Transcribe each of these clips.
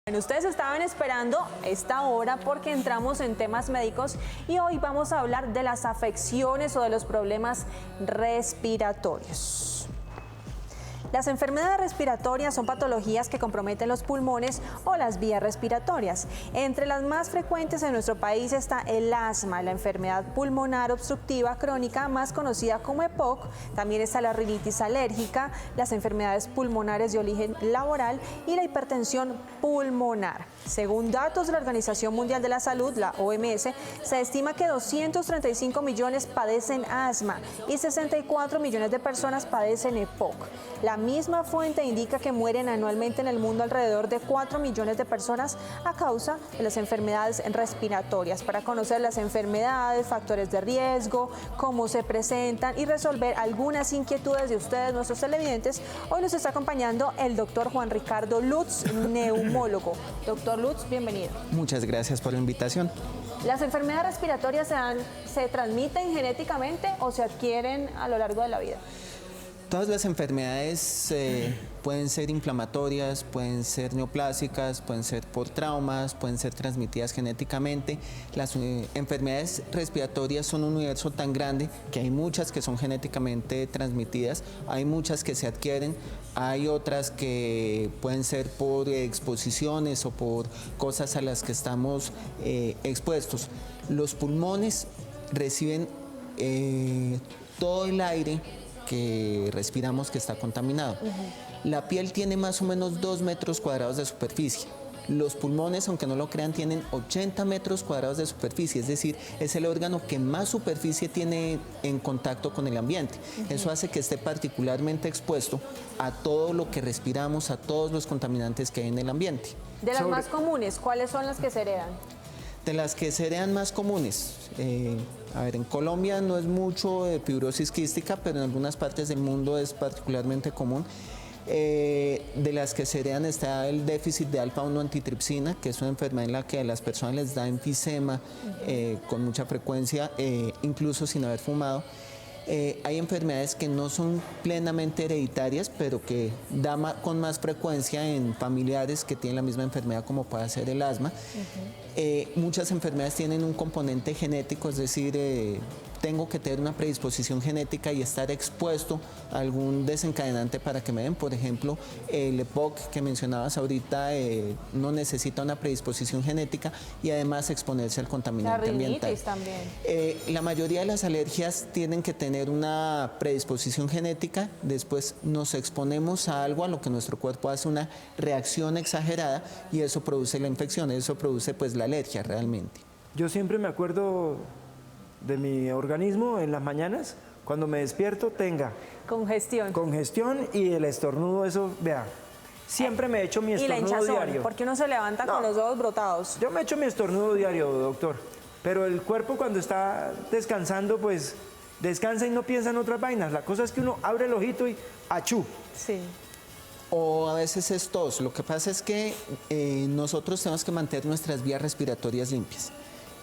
Bueno, ustedes estaban esperando esta hora porque entramos en temas médicos y hoy vamos a hablar de las afecciones o de los problemas respiratorios. Las enfermedades respiratorias son patologías que comprometen los pulmones o las vías respiratorias. Entre las más frecuentes en nuestro país está el asma, la enfermedad pulmonar obstructiva crónica más conocida como EPOC. También está la rinitis alérgica, las enfermedades pulmonares de origen laboral y la hipertensión pulmonar. Según datos de la Organización Mundial de la Salud, la OMS, se estima que 235 millones padecen asma y 64 millones de personas padecen EPOC. La misma fuente indica que mueren anualmente en el mundo alrededor de 4 millones de personas a causa de las enfermedades respiratorias. Para conocer las enfermedades, factores de riesgo, cómo se presentan y resolver algunas inquietudes de ustedes, nuestros televidentes, hoy nos está acompañando el doctor Juan Ricardo Lutz, neumólogo. Doctor Lutz, bienvenido. Muchas gracias por la invitación. ¿Las enfermedades respiratorias se transmiten genéticamente o se adquieren a lo largo de la vida? Todas las enfermedades pueden ser inflamatorias, pueden ser neoplásicas, pueden ser por traumas, pueden ser transmitidas genéticamente. Las enfermedades respiratorias son un universo tan grande que hay muchas que son genéticamente transmitidas, hay muchas que se adquieren, hay otras que pueden ser por exposiciones o por cosas a las que estamos expuestos. Los pulmones reciben todo el aire que respiramos que está contaminado. La piel tiene más o menos 2 metros cuadrados de superficie. Los pulmones, aunque no lo crean, tienen 80 metros cuadrados de superficie, es decir, es el órgano que más superficie tiene en contacto con el ambiente. Eso hace que esté particularmente expuesto a todo lo que respiramos, a todos los contaminantes que hay en el ambiente. De las más comunes, ¿cuáles son las que se heredan? De las que serían más comunes, en Colombia no es mucho de fibrosis quística, pero en algunas partes del mundo es particularmente común. De las que serían está el déficit de alfa-1 antitripsina, que es una enfermedad en la que a las personas les da enfisema con mucha frecuencia, incluso sin haber fumado. Hay enfermedades que no son plenamente hereditarias, pero que da con más frecuencia en familiares que tienen la misma enfermedad, como puede ser el asma. Muchas enfermedades tienen un componente genético, es decir, tengo que tener una predisposición genética y estar expuesto a algún desencadenante para que me den. Por ejemplo, el EPOC que mencionabas ahorita no necesita una predisposición genética y además exponerse al contaminante ambiental. La rinitis también. La mayoría de las alergias tienen que tener una predisposición genética, después nos exponemos a algo a lo que nuestro cuerpo hace una reacción exagerada y eso produce la infección, eso produce pues la alergia realmente. Yo siempre me acuerdo de mi organismo en las mañanas, cuando me despierto tenga congestión y el estornudo, eso, vea, siempre me echo mi estornudo y la hinchazón, diario. porque uno se levanta con los ojos brotados. Yo me echo mi estornudo diario, doctor, pero el cuerpo cuando está descansando, pues descansa y no piensa en otras vainas. La cosa es que uno abre el ojito y ¡achú! Sí. O a veces es tos. Lo que pasa es que nosotros tenemos que mantener nuestras vías respiratorias limpias.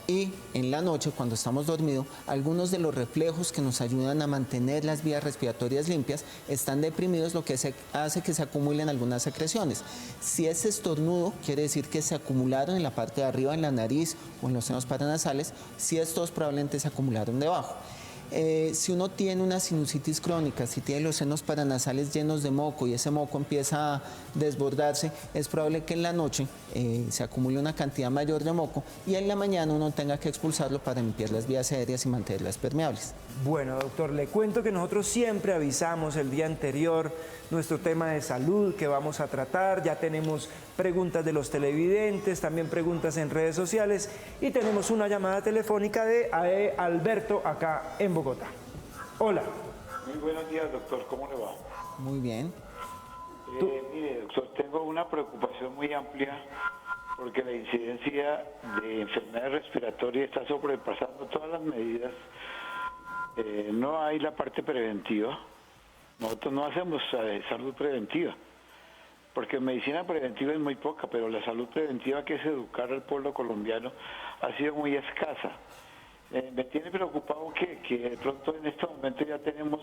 Y en la noche, cuando estamos dormidos, algunos de los reflejos que nos ayudan a mantener las vías respiratorias limpias están deprimidos, lo que hace que se acumulen algunas secreciones. Si es estornudo, quiere decir que se acumularon en la parte de arriba, en la nariz o en los senos paranasales. Si es tos, probablemente se acumularon debajo. Si uno tiene una sinusitis crónica, si tiene los senos paranasales llenos de moco y ese moco empieza a desbordarse, es probable que en la noche se acumule una cantidad mayor de moco y en la mañana uno tenga que expulsarlo para limpiar las vías aéreas y mantenerlas permeables. Bueno, doctor, le cuento que nosotros siempre avisamos el día anterior nuestro tema de salud que vamos a tratar. Ya tenemos preguntas de los televidentes, también preguntas en redes sociales y tenemos una llamada telefónica de Alberto acá en Bogotá. Hola. Muy buenos días, doctor. ¿Cómo le va? Muy bien. Mire, doctor, tengo una preocupación muy amplia porque la incidencia de enfermedades respiratorias está sobrepasando todas las medidas. No hay la parte preventiva. Nosotros no hacemos salud preventiva, porque medicina preventiva es muy poca, pero la salud preventiva, que es educar al pueblo colombiano, ha sido muy escasa. Me tiene preocupado que de pronto en este momento ya tenemos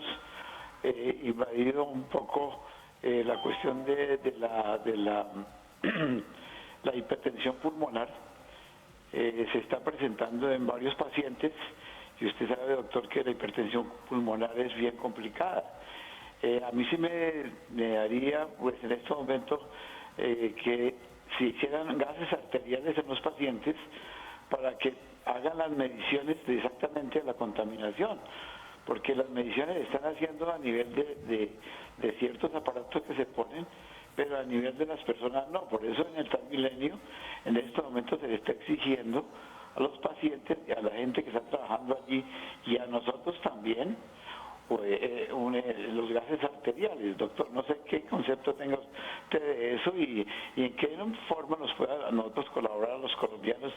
invadido un poco la cuestión de la La hipertensión pulmonar se está presentando en varios pacientes y usted sabe, doctor, que la hipertensión pulmonar es bien complicada. A mí sí me daría, pues en este momento, que se hicieran gases arteriales en los pacientes para que hagan las mediciones de exactamente la contaminación, porque las mediciones se están haciendo a nivel de ciertos aparatos que se ponen, pero a nivel de las personas no. Por eso en el Transmilenio en este momento se le está exigiendo a los pacientes y a la gente que está trabajando allí y a nosotros también los gases arteriales. Doctor, no sé qué concepto tenga usted de eso y en qué forma nos pueda a nosotros colaborar a los colombianos,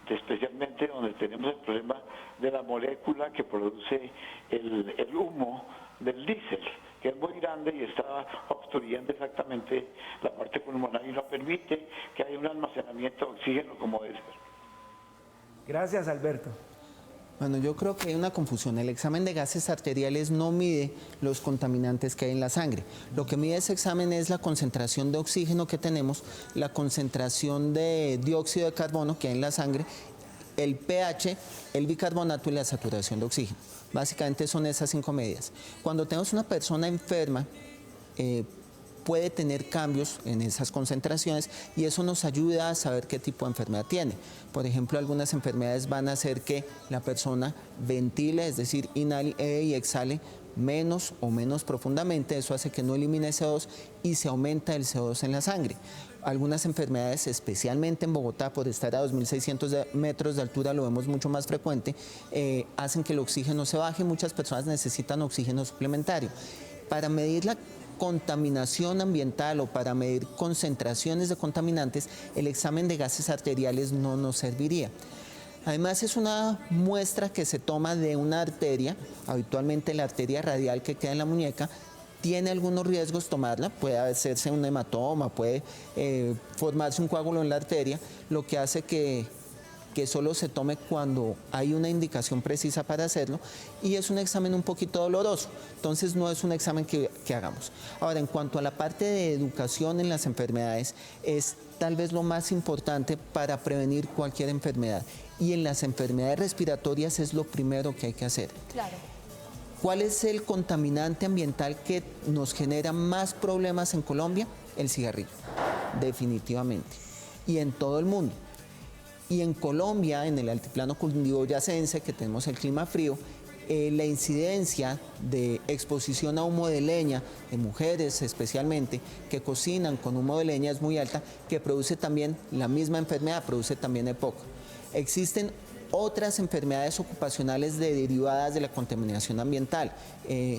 especialmente donde tenemos el problema de la molécula que produce el humo del diésel, que es muy grande y está obstruyendo exactamente la parte pulmonar y no permite que haya un almacenamiento de oxígeno como debe ser. Gracias, Alberto. Bueno, yo creo que hay una confusión. El examen de gases arteriales no mide los contaminantes que hay en la sangre. Lo que mide ese examen es la concentración de oxígeno que tenemos, la concentración de dióxido de carbono que hay en la sangre, el pH, el bicarbonato y la saturación de oxígeno. Básicamente son esas 5 medidas. Cuando tenemos una persona enferma, puede tener cambios en esas concentraciones y eso nos ayuda a saber qué tipo de enfermedad tiene. Por ejemplo, algunas enfermedades van a hacer que la persona ventile, es decir, inhale y exhale menos o menos profundamente. Eso hace que no elimine CO2 y se aumenta el CO2 en la sangre. Algunas enfermedades, especialmente en Bogotá, por estar a 2.600 metros de altura, lo vemos mucho más frecuente, hacen que el oxígeno se baje. Muchas personas necesitan oxígeno suplementario. Para medir la contaminación ambiental o para medir concentraciones de contaminantes, el examen de gases arteriales no nos serviría. Además, es una muestra que se toma de una arteria, habitualmente la arteria radial que queda en la muñeca. Tiene algunos riesgos tomarla, puede hacerse un hematoma, puede formarse un coágulo en la arteria, lo que hace que solo se tome cuando hay una indicación precisa para hacerlo, y es un examen un poquito doloroso, entonces no es un examen que hagamos. Ahora, en cuanto a la parte de educación en las enfermedades, es tal vez lo más importante para prevenir cualquier enfermedad, y en las enfermedades respiratorias es lo primero que hay que hacer. Claro. ¿Cuál es el contaminante ambiental que nos genera más problemas en Colombia? El cigarrillo, definitivamente, y en todo el mundo. Y en Colombia, en el altiplano cundiboyacense, que tenemos el clima frío, la incidencia de exposición a humo de leña, de mujeres especialmente, que cocinan con humo de leña es muy alta, que produce también la misma enfermedad, produce también EPOC. Existen otras enfermedades ocupacionales derivadas de la contaminación ambiental.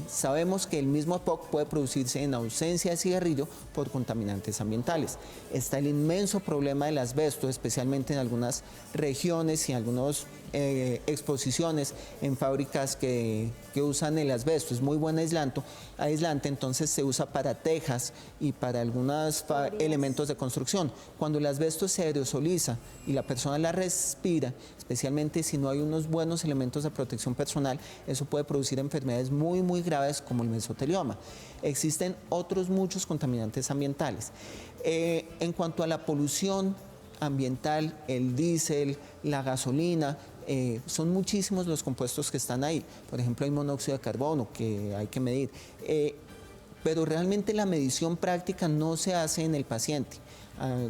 Sabemos que el mismo EPOC puede producirse en ausencia de cigarrillo por contaminantes ambientales. Está el inmenso problema del asbesto, especialmente en algunas regiones y algunas exposiciones en fábricas que usan el asbesto. Es muy buen aislante, entonces se usa para tejas y para algunos elementos de construcción. Cuando el asbesto se aerosoliza y la persona la respira, especialmente si no hay unos buenos elementos de protección personal, eso puede producir enfermedades muy, muy graves como el mesotelioma. Existen otros muchos contaminantes ambientales. En cuanto a la polución ambiental, el diésel, la gasolina, son muchísimos los compuestos que están ahí. Por ejemplo, hay monóxido de carbono que hay que medir. Pero realmente la medición práctica no se hace en el paciente.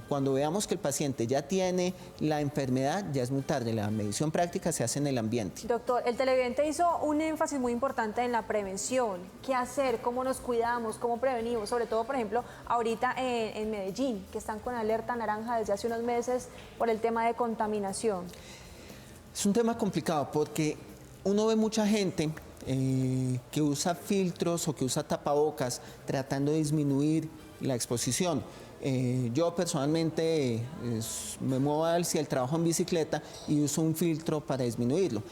Cuando veamos que el paciente ya tiene la enfermedad, ya es muy tarde. La medición práctica se hace en el ambiente. Doctor, el televidente hizo un énfasis muy importante en la prevención. ¿Qué hacer? ¿Cómo nos cuidamos? ¿Cómo prevenimos? Sobre todo, por ejemplo, ahorita en Medellín, que están con alerta naranja desde hace unos meses por el tema de contaminación. Es un tema complicado porque uno ve mucha gente que usa filtros o que usa tapabocas tratando de disminuir la exposición. Yo personalmente me muevo hacia el trabajo en bicicleta y uso un filtro para disminuirlo,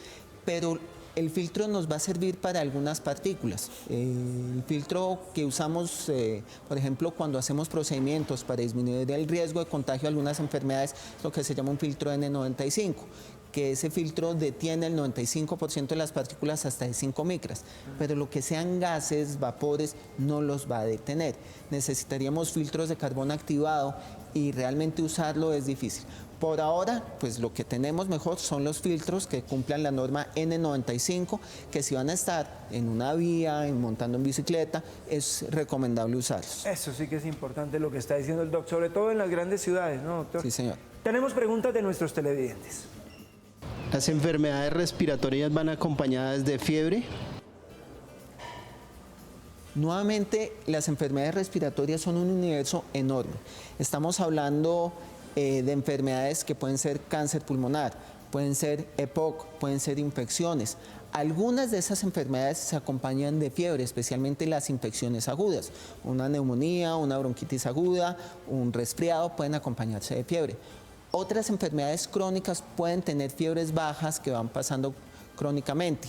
pero el filtro nos va a servir para algunas partículas. El filtro que usamos, por ejemplo, cuando hacemos procedimientos para disminuir el riesgo de contagio de algunas enfermedades, lo que se llama un filtro N95, que ese filtro detiene el 95% de las partículas hasta de 5 micras, pero lo que sean gases, vapores, no los va a detener. Necesitaríamos filtros de carbón activado y realmente usarlo es difícil. Por ahora, pues lo que tenemos mejor son los filtros que cumplan la norma N95, que si van a estar en una vía, montando en bicicleta, es recomendable usarlos. Eso sí que es importante lo que está diciendo el doctor, sobre todo en las grandes ciudades, ¿no, doctor? Sí, señor. Tenemos preguntas de nuestros televidentes. ¿Las enfermedades respiratorias van acompañadas de fiebre? Nuevamente, las enfermedades respiratorias son un universo enorme. Estamos hablando de enfermedades que pueden ser cáncer pulmonar, pueden ser EPOC, pueden ser infecciones. Algunas de esas enfermedades se acompañan de fiebre, especialmente las infecciones agudas. Una neumonía, una bronquitis aguda, un resfriado pueden acompañarse de fiebre. Otras enfermedades crónicas pueden tener fiebres bajas que van pasando crónicamente.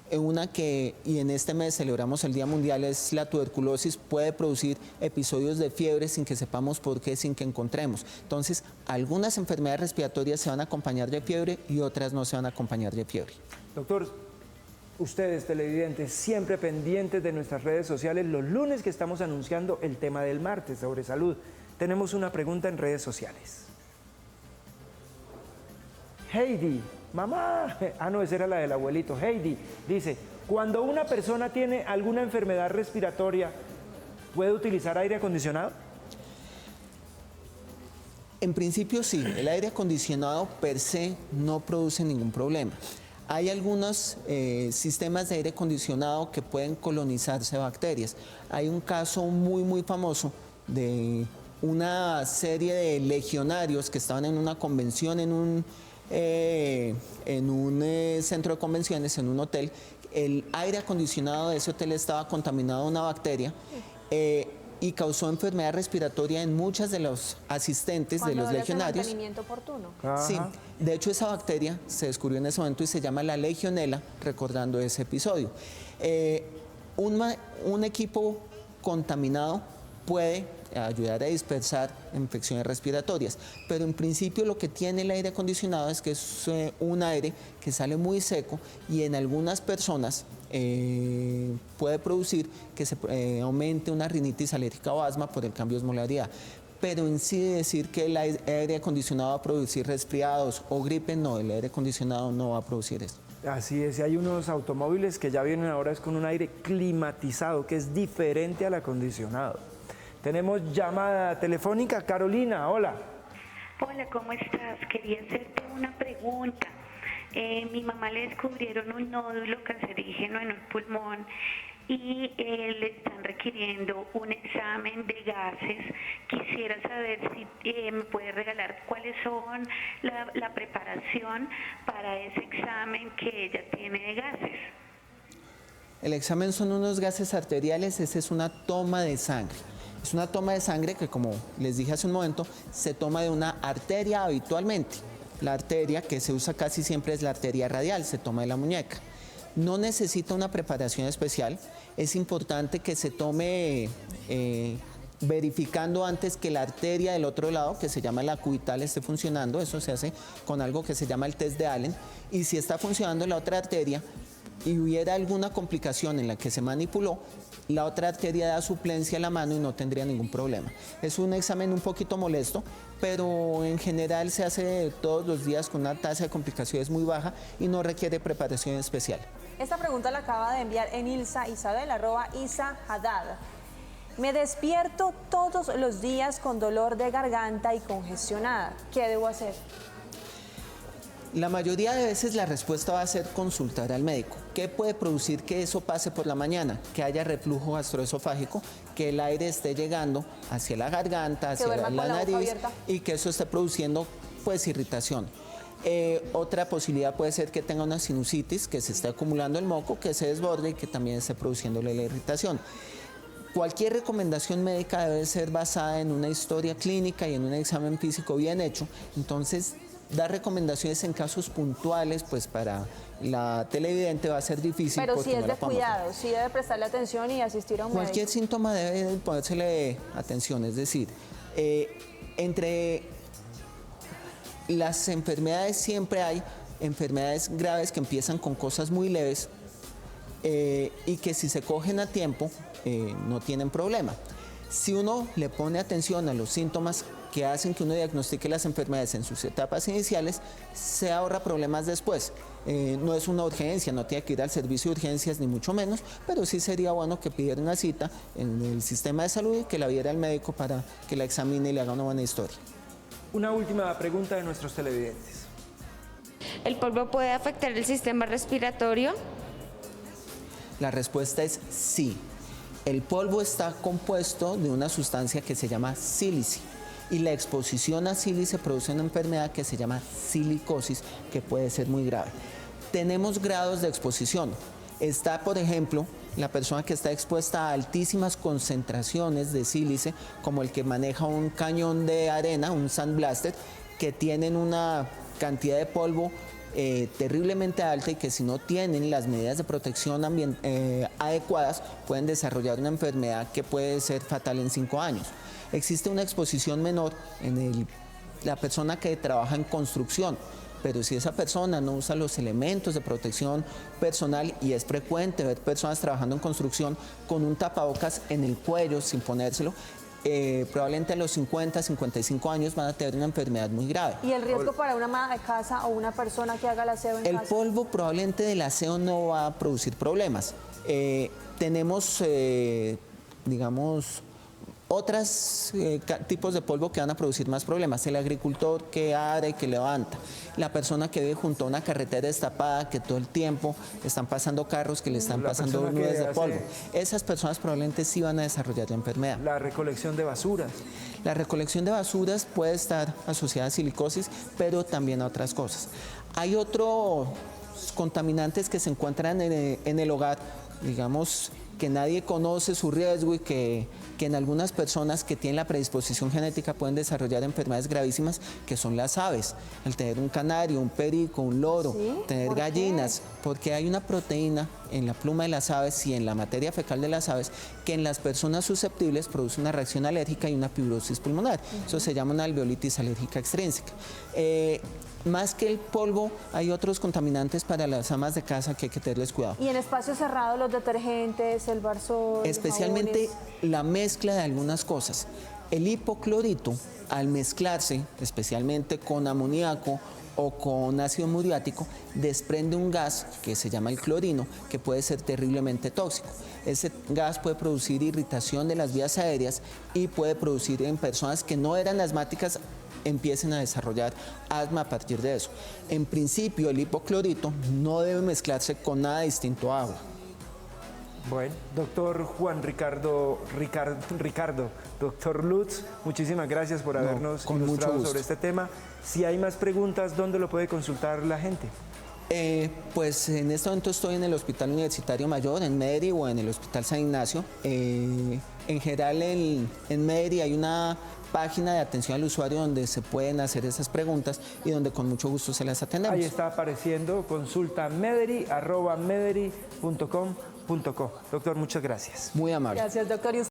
Una que, y en este mes celebramos el Día Mundial, es la tuberculosis, puede producir episodios de fiebre sin que sepamos por qué, sin que encontremos. Entonces, algunas enfermedades respiratorias se van a acompañar de fiebre y otras no se van a acompañar de fiebre. Doctor, ustedes televidentes, siempre pendientes de nuestras redes sociales, los lunes que estamos anunciando el tema del martes sobre salud. Tenemos una pregunta en redes sociales. Heidi, mamá, no, esa era la del abuelito. Heidi dice, cuando una persona tiene alguna enfermedad respiratoria, ¿puede utilizar aire acondicionado? En principio sí, el aire acondicionado per se no produce ningún problema. Hay algunos sistemas de aire acondicionado que pueden colonizarse bacterias. Hay un caso muy famoso de una serie de legionarios que estaban en una convención en un centro de convenciones, en un hotel. El aire acondicionado de ese hotel estaba contaminado de una bacteria y causó enfermedad respiratoria en muchas de los asistentes de los legionarios. Mantenimiento oportuno. Sí, de hecho esa bacteria se descubrió en ese momento y se llama la legionela, recordando ese episodio. Un equipo contaminado puede ayudar a dispersar infecciones respiratorias, pero en principio lo que tiene el aire acondicionado es que es un aire que sale muy seco y en algunas personas puede producir que se aumente una rinitis alérgica o asma por el cambio de osmolaridad. Pero en sí decir que el aire acondicionado va a producir resfriados o gripe, no, el aire acondicionado no va a producir eso. Así es, y hay unos automóviles que ya vienen ahora es con un aire climatizado, que es diferente al acondicionado. Tenemos llamada telefónica. Carolina, hola. Hola, ¿cómo estás? Quería hacerte una pregunta. Mi mamá le descubrieron un nódulo cancerígeno en un pulmón y le están requiriendo un examen de gases. Quisiera saber si me puede regalar cuáles son la preparación para ese examen que ella tiene de gases. El examen son unos gases arteriales, esa es una toma de sangre. Es una toma de sangre que, como les dije hace un momento, se toma de una arteria habitualmente. La arteria que se usa casi siempre es la arteria radial, se toma de la muñeca. No necesita una preparación especial, es importante que se tome verificando antes que la arteria del otro lado, que se llama la cubital, esté funcionando. Eso se hace con algo que se llama el test de Allen. Y si está funcionando la otra arteria y hubiera alguna complicación en la que se manipuló, la otra arteria da suplencia a la mano y no tendría ningún problema. Es un examen un poquito molesto, pero en general se hace todos los días con una tasa de complicaciones muy baja y no requiere preparación especial. Esta pregunta la acaba de enviar en Ilsa Isabel, @Isa Haddad. Me despierto todos los días con dolor de garganta y congestionada. ¿Qué debo hacer? La mayoría de veces la respuesta va a ser consultar al médico. ¿Qué puede producir que eso pase por la mañana? Que haya reflujo gastroesofágico, que el aire esté llegando hacia la garganta, hacia la nariz y que eso esté produciendo pues irritación. Otra posibilidad puede ser que tenga una sinusitis, que se esté acumulando el moco, que se desborde y que también esté produciéndole la irritación. Cualquier recomendación médica debe ser basada en una historia clínica y en un examen físico bien hecho. Entonces, dar recomendaciones en casos puntuales, pues para la televidente va a ser difícil. Pero si es de cuidado, sí debe prestarle atención y asistir a un médico. Cualquier síntoma debe ponérsele atención, es decir, entre las enfermedades siempre hay enfermedades graves que empiezan con cosas muy leves y que si se cogen a tiempo no tienen problema. Si uno le pone atención a los síntomas que hacen que uno diagnostique las enfermedades en sus etapas iniciales, se ahorra problemas después. No es una urgencia, no tiene que ir al servicio de urgencias ni mucho menos, pero sí sería bueno que pidiera una cita en el sistema de salud y que la viera el médico para que la examine y le haga una buena historia. Una última pregunta de nuestros televidentes. ¿El polvo puede afectar el sistema respiratorio? La respuesta es sí. El polvo está compuesto de una sustancia que se llama sílice y la exposición a sílice produce una enfermedad que se llama silicosis, que puede ser muy grave. Tenemos grados de exposición. Está, por ejemplo, la persona que está expuesta a altísimas concentraciones de sílice, como el que maneja un cañón de arena, un sandblaster, que tienen una cantidad de polvo terriblemente alta y que si no tienen las medidas de protección adecuadas pueden desarrollar una enfermedad que puede ser fatal en 5 años. Existe una exposición menor en la persona que trabaja en construcción, pero si esa persona no usa los elementos de protección personal, y es frecuente ver personas trabajando en construcción con un tapabocas en el cuello sin ponérselo, probablemente a los 50, 55 años van a tener una enfermedad muy grave. ¿Y el riesgo para una ama de casa o una persona que haga el aseo en El casa? polvo probablemente del aseo no va a producir problemas. Tenemos, digamos, otros tipos de polvo que van a producir más problemas. El agricultor que ara y que levanta, la persona que vive junto a una carretera destapada, que todo el tiempo están pasando carros que le están La pasando persona que nubes de hace- polvo. Esas personas probablemente sí van a desarrollar la enfermedad. La recolección de basuras. La recolección de basuras puede estar asociada a silicosis, pero también a otras cosas. Hay otros contaminantes que se encuentran en el hogar, digamos, que nadie conoce su riesgo y que en algunas personas que tienen la predisposición genética pueden desarrollar enfermedades gravísimas, que son las aves. El tener un canario, un perico, un loro, ¿Sí? tener ¿Por qué? gallinas, porque hay una proteína en la pluma de las aves y en la materia fecal de las aves que en las personas susceptibles produce una reacción alérgica y una fibrosis pulmonar. Eso se llama una alveolitis alérgica extrínseca. Más que el polvo, hay otros contaminantes para las amas de casa que hay que tenerles cuidado. Y en espacios cerrados, los detergentes, el barzol, Especialmente jabones. la mezcla de algunas cosas. El hipoclorito, al mezclarse especialmente con amoníaco o con ácido muriático, desprende un gas que se llama el clorino, que puede ser terriblemente tóxico. Ese gas puede producir irritación de las vías aéreas y puede producir en personas que no eran asmáticas empiecen a desarrollar asma a partir de eso. En principio, el hipoclorito no debe mezclarse con nada distinto a agua. Bueno, doctor Juan Ricardo, doctor Lutz, muchísimas gracias por habernos con mucho ilustrado gusto. sobre este tema. Si hay más preguntas, ¿dónde lo puede consultar la gente? Pues en este momento estoy en el Hospital Universitario Mayor, en Medellín, o en el Hospital San Ignacio. En general en Medellín hay una página de atención al usuario donde se pueden hacer esas preguntas y donde con mucho gusto se las atendemos. Ahí está apareciendo, consulta mederi@mederi.com.co. Doctor, muchas gracias. Muy amable. Gracias, doctor.